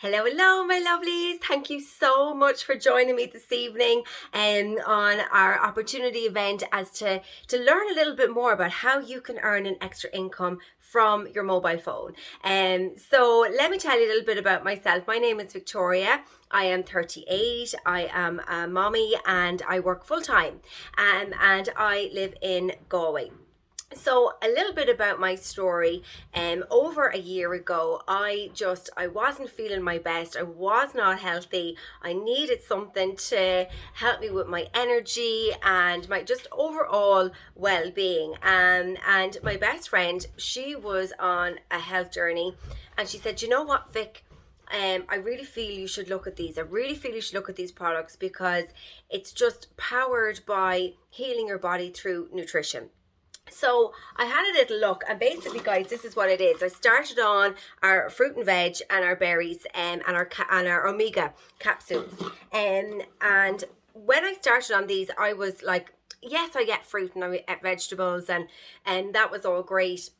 Hello, hello, my lovelies. Thank you so much for joining me this evening on our opportunity event to learn a little bit more about how you can earn an extra income from your mobile phone. So let me tell you a little bit about myself. My name is Victoria. I am 38. I am a mommy and I work full time. And I live in Galway. So a little bit about my story. Over a year ago, I wasn't feeling my best. I was not healthy. I needed something to help me with my energy and my just overall well-being. And my best friend, she was on a health journey, and she said, "You know what, Vic? I really feel you should look at these. I really feel you should look at these products because it's just powered by healing your body through nutrition." So I had a little look, and basically, guys, this is what it is. I started on our fruit and veg and our berries and our omega capsules. And when I started on these, I was like, yes, I get fruit and I get vegetables, and that was all great.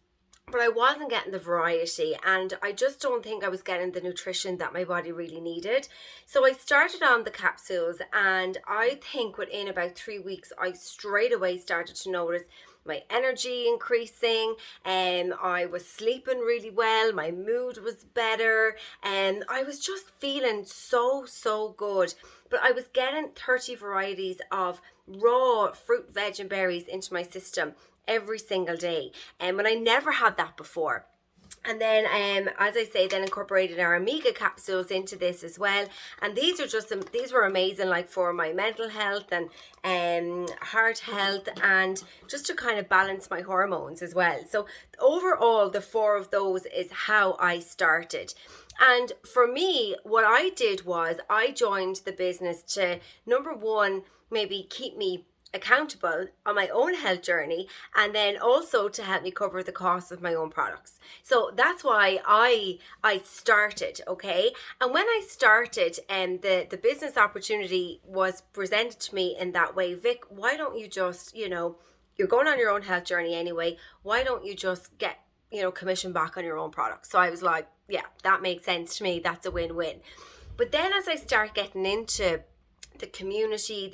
But I wasn't getting the variety, and I just don't think I was getting the nutrition that my body really needed. So I started on the capsules, and I think within about 3 weeks, I straight away started to notice my energy increasing, and I was sleeping really well, my mood was better, and I was just feeling so good. But I was getting 30 varieties of raw fruit, veg and berries into my system every single day, and when I never had that before. And then, as I say, then incorporated our omega capsules into this as well. And these were amazing, like for my mental health and heart health, and just to kind of balance my hormones as well. So overall, the four of those is how I started. And for me, what I did was I joined the business to, number one, maybe keep me accountable on my own health journey, and then also to help me cover the cost of my own products. So that's why I started, okay? And when I started, the business opportunity was presented to me in that way. Vic, why don't you just, you're going on your own health journey anyway, why don't you just get, commission back on your own products? So I was like, yeah, that makes sense to me. That's a win-win. But then as I start getting into the community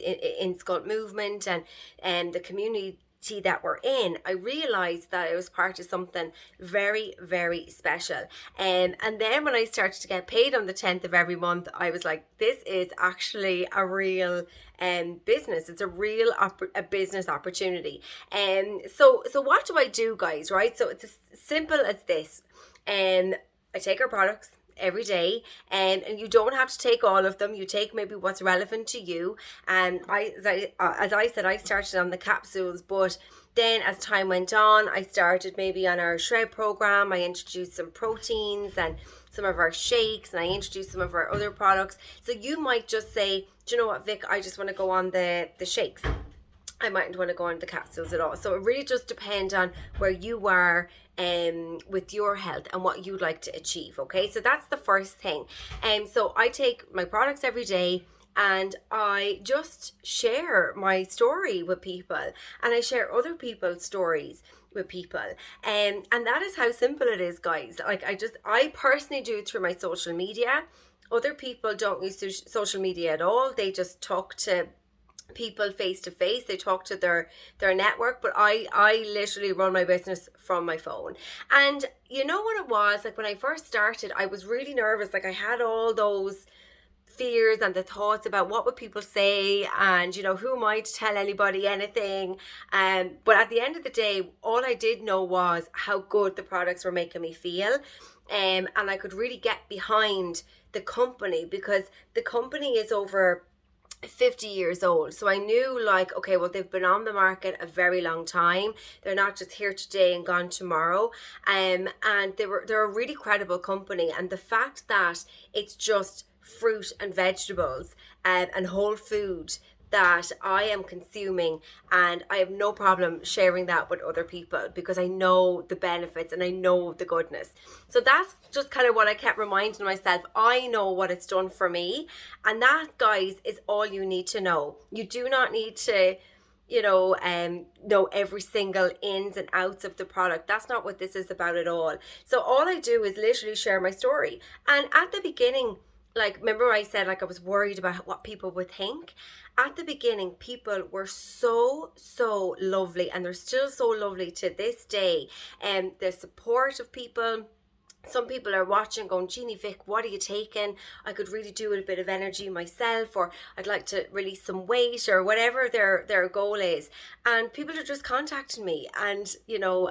in Sculpt Movement and the community that we're in, I realized that I was part of something very, very special. And then when I started to get paid on the 10th of every month, I was like, this is actually a real business. It's a real a business opportunity. So what do I do, guys, right? So it's as simple as this. I take our products every day, and you don't have to take all of them. You take maybe what's relevant to you. And as I said, I started on the capsules, but then as time went on, I started maybe on our shred program. I introduced some proteins and some of our shakes, and I introduced some of our other products. So you might just say, do you know what, Vic, I just want to go on the shakes. I mightn't want to go on the capsules at all. So it really just depends on where you are with your health and what you'd like to achieve, okay? So that's the first thing. So I take my products every day, and I just share my story with people, and I share other people's stories with people. And that is how simple it is, guys. Like I personally do it through my social media. Other people don't use social media at all. They just talk to people face to face. They talk to their network, but I literally run my business from my phone. And you know what it was like when I first started, I was really nervous. Like I had all those fears and the thoughts about what would people say, and who might tell anybody anything. But at the end of the day, all I did know was how good the products were making me feel. And I could really get behind the company, because the company is over 50 years old. So I knew, like, okay, well, they've been on the market a very long time. They're not just here today and gone tomorrow. And they're a really credible company. And the fact that it's just fruit and vegetables and whole food that I am consuming, and I have no problem sharing that with other people because I know the benefits and I know the goodness. So that's just kind of what I kept reminding myself. I know what it's done for me, and that, guys, is all you need to know. You do not need to know every single ins and outs of the product. That's not what this is about at all. So all I do is literally share my story. And at the beginning, like, remember I said, like, I was worried about what people would think. At the beginning, people were so lovely, and they're still so lovely to this day. And the support of people. Some people are watching going, Jeannie, Vic, what are you taking? I could really do with a bit of energy myself, or I'd like to release some weight, or whatever their goal is. And people are just contacting me and,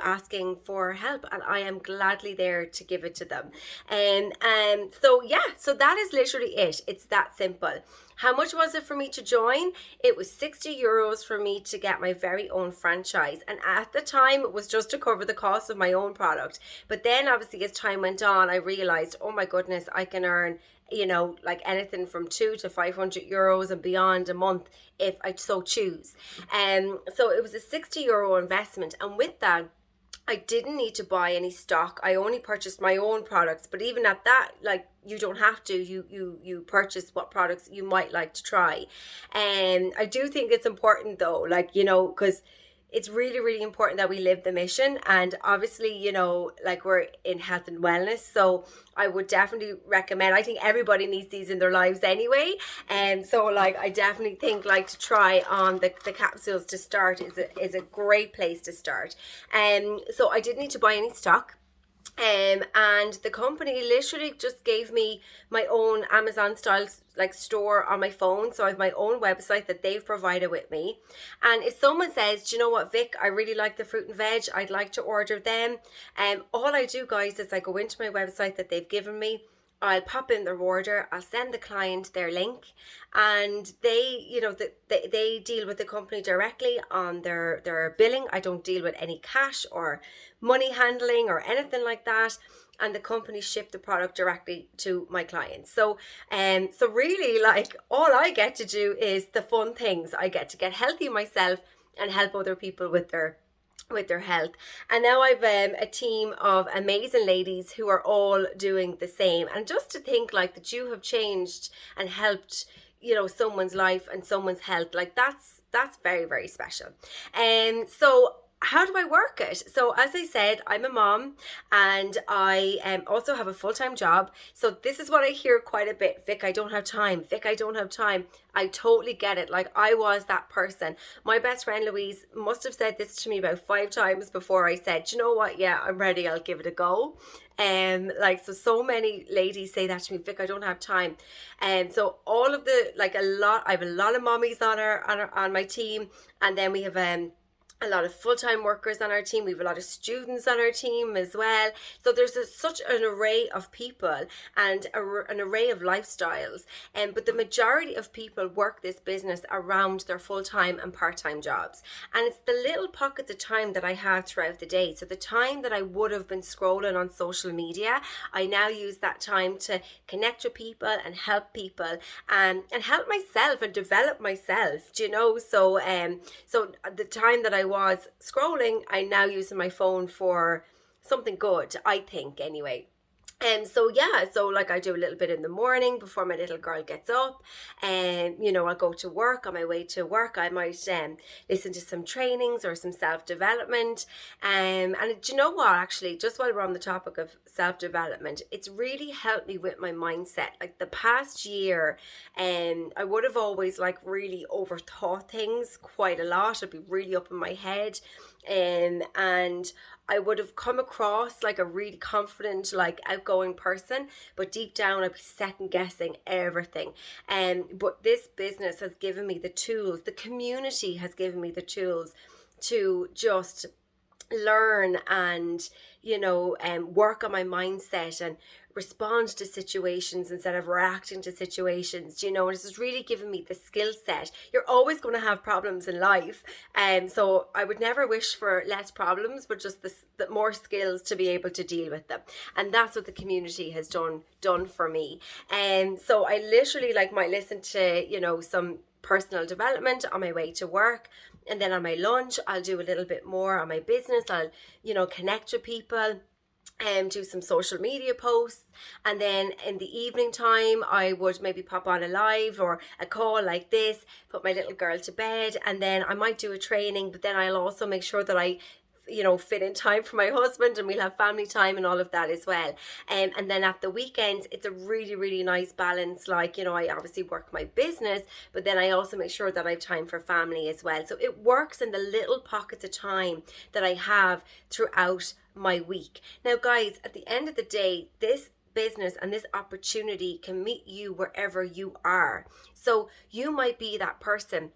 asking for help. And I am gladly there to give it to them. So that is literally it. It's that simple. How much was it for me to join? It was €60 for me to get my very own franchise. And at the time, it was just to cover the cost of my own product. But then obviously as time went on, I realized, oh my goodness, I can earn, like anything from €200 to €500 and beyond a month if I so choose. So it was a €60 investment. And with that, I didn't need to buy any stock. I only purchased my own products. But even at that, like, you don't have to. You purchase what products you might like to try. And I do think it's important though, like, because it's really, really important that we live the mission. And obviously, like, we're in health and wellness. So I would definitely recommend, I think everybody needs these in their lives anyway. And so, like, I definitely think, like, to try on the capsules to start is a great place to start. So I didn't need to buy any stock. And the company literally just gave me my own Amazon style like store on my phone. So I have my own website that they've provided with me. And if someone says, do you know what, Vic, I really like the fruit and veg, I'd like to order them. All I do, guys, is I go into my website that they've given me. I'll pop in their order, I'll send the client their link, and they, they deal with the company directly on their billing. I don't deal with any cash or money handling or anything like that. And the company ship the product directly to my clients. So really, like, all I get to do is the fun things. I get to get healthy myself and help other people with their health. And now I've a team of amazing ladies who are all doing the same. And just to think, like, that you have changed and helped, someone's life and someone's health, like, that's very, very special. And so how do I work it? So as I said, I'm a mom, and I also have a full-time job. So this is what I hear quite a bit. Vic, I don't have time. Vic, I don't have time. I totally get it. Like, I was that person. My best friend Louise must have said this to me about 5 times before I said, you know what? Yeah, I'm ready. I'll give it a go. So many ladies say that to me, Vic, I don't have time. And so all of the, like, I have a lot of mommies on my team. And then we have a lot of full-time workers on our team. We have a lot of students on our team as well. So there's such an array of people and an array of lifestyles. But the majority of people work this business around their full-time and part-time jobs. And it's the little pockets of time that I have throughout the day. So the time that I would have been scrolling on social media, I now use that time to connect with people and help people, and help myself and develop myself, So the time that I was scrolling, I now use my phone for something good, I think, anyway. So like, I do a little bit in the morning before my little girl gets up, and I'll go to work. On my way to work, I might listen to some trainings or some self-development. And do you know what, actually, just while we're on the topic of self-development, it's really helped me with my mindset. Like, the past year, I would have always, like, really overthought things quite a lot. I'd be really up in my head, and I would have come across like a really confident, like, outgoing person, but deep down I'd be second guessing everything. But this business has given me the tools, the community has given me the tools to just learn and work on my mindset and respond to situations instead of reacting to situations, and this has really given me the skill set. You're always going to have problems in life, so I would never wish for less problems, but just the more skills to be able to deal with them. And that's what the community has done for me. And so I literally, like, might listen to some personal development on my way to work, and then on my lunch I'll do a little bit more on my business. I'll connect with people. do some social media posts, and then in the evening time I would maybe pop on a live or a call like this, put my little girl to bed, and then I might do a training, but then I'll also make sure that I fit in time for my husband, and we'll have family time and all of that as well. And then at the weekends, it's a really, really nice balance. Like, I obviously work my business, but then I also make sure that I have time for family as well. So it works in the little pockets of time that I have throughout my week. Now, guys, at the end of the day, this business and this opportunity can meet you wherever you are. So you might be that person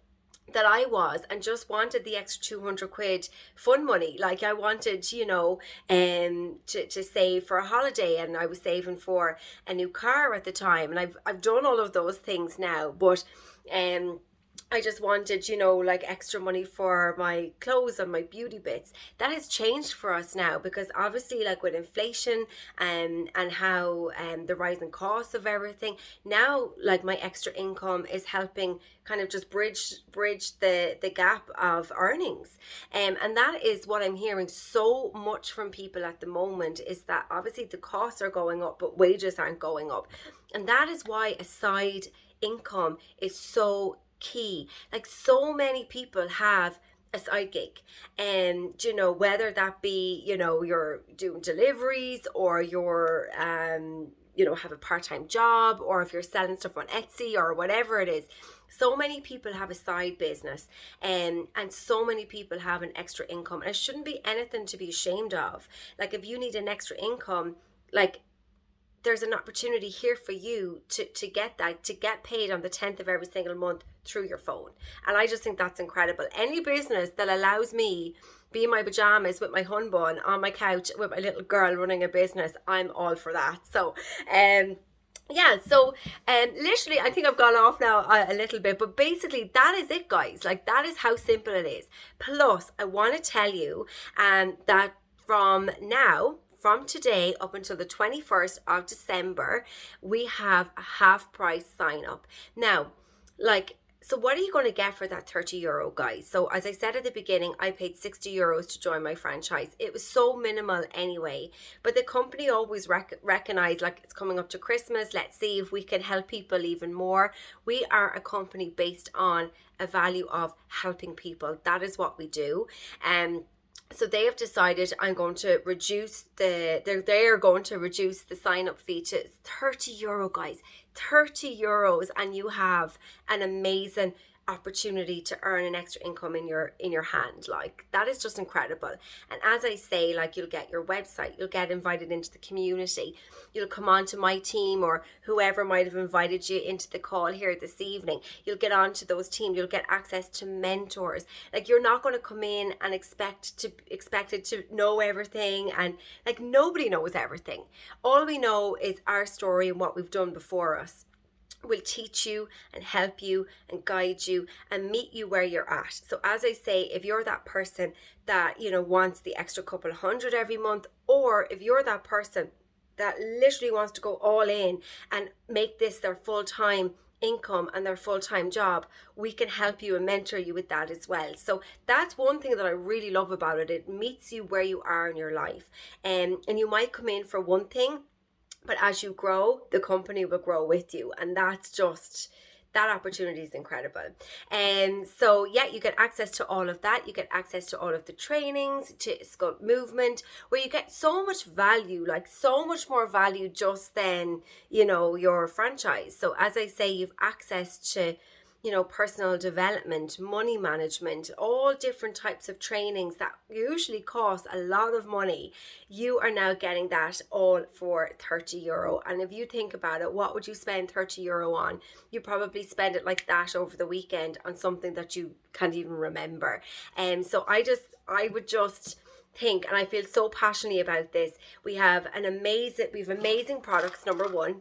that I was and just wanted the extra 200 quid fun money. Like I wanted, to save for a holiday, and I was saving for a new car at the time. And I've done all of those things now, but I just wanted, like extra money for my clothes and my beauty bits. That has changed for us now, because obviously, like with inflation and how the rising costs of everything, now like my extra income is helping kind of just bridge the gap of earnings. And that is what I'm hearing so much from people at the moment, is that obviously the costs are going up, but wages aren't going up. And that is why a side income is so key. Like so many people have a side gig, and whether that be you're doing deliveries, or you're have a part-time job, or if you're selling stuff on Etsy or whatever it is. So many people have a side business, and so many people have an extra income, and it shouldn't be anything to be ashamed of. Like if you need an extra income, like there's an opportunity here for you to get that, to get paid on the 10th of every single month through your phone. And I just think that's incredible. Any business that allows me be in my pajamas with my hun bun on my couch with my little girl running a business, I'm all for that. So literally I think I've gone off now a little bit, but basically that is it, guys. Like that is how simple it is. Plus I want to tell you that from today up until the 21st of December, we have a half price sign up. Now, so what are you going to get for that €30, guys? So as I said at the beginning, I paid €60 to join my franchise. It was so minimal anyway, but the company always recognized, like, it's coming up to Christmas. Let's see if we can help people even more. We are a company based on a value of helping people. That is what we do. So they have decided they're going to reduce the sign up fee to €30, guys. €30, and you have an amazing opportunity to earn an extra income in your hand. Like that is just incredible. And as I say, like you'll get your website, you'll get invited into the community, you'll come on to my team or whoever might have invited you into the call here this evening. You'll get onto those teams, you'll get access to mentors. Like you're not going to come in and expected to know everything, and like nobody knows everything. All we know is our story and what we've done before us. Will teach you and help you and guide you and meet you where you're at. So as I say, if you're that person that wants the extra couple hundred every month, or if you're that person that literally wants to go all in and make this their full-time income and their full-time job, we can help you and mentor you with that as well. So that's one thing that I really love about it. It meets you where you are in your life, and you might come in for one thing, but as you grow, the company will grow with you. And that's just, that opportunity is incredible. And so, you get access to all of that. You get access to all of the trainings, to Sculpt Movement, where you get so much value, like so much more value just than, your franchise. So as I say, you've access to personal development, money management, all different types of trainings that usually cost a lot of money. You are now getting that all for €30. And if you think about it, what would you spend €30 on? You probably spend it like that over the weekend on something that you can't even remember. And so I would just think, and I feel so passionately about this, we have amazing products, number one.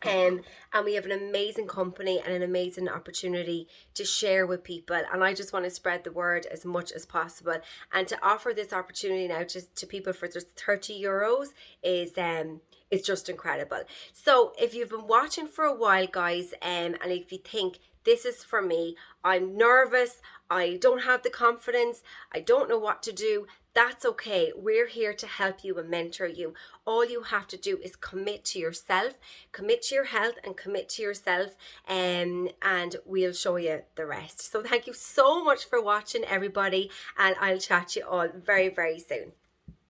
And we have an amazing company and an amazing opportunity to share with people, and I just want to spread the word as much as possible, and to offer this opportunity now to people for just €30 is just incredible. So if you've been watching for a while, guys, and if you think this is for me, I'm nervous, I don't have the confidence, I don't know what to do, That's okay. We're here to help you and mentor you. All you have to do is commit to yourself, commit to your health, and commit to yourself, and we'll show you the rest. So thank you so much for watching, everybody, and I'll chat to you all very, very soon.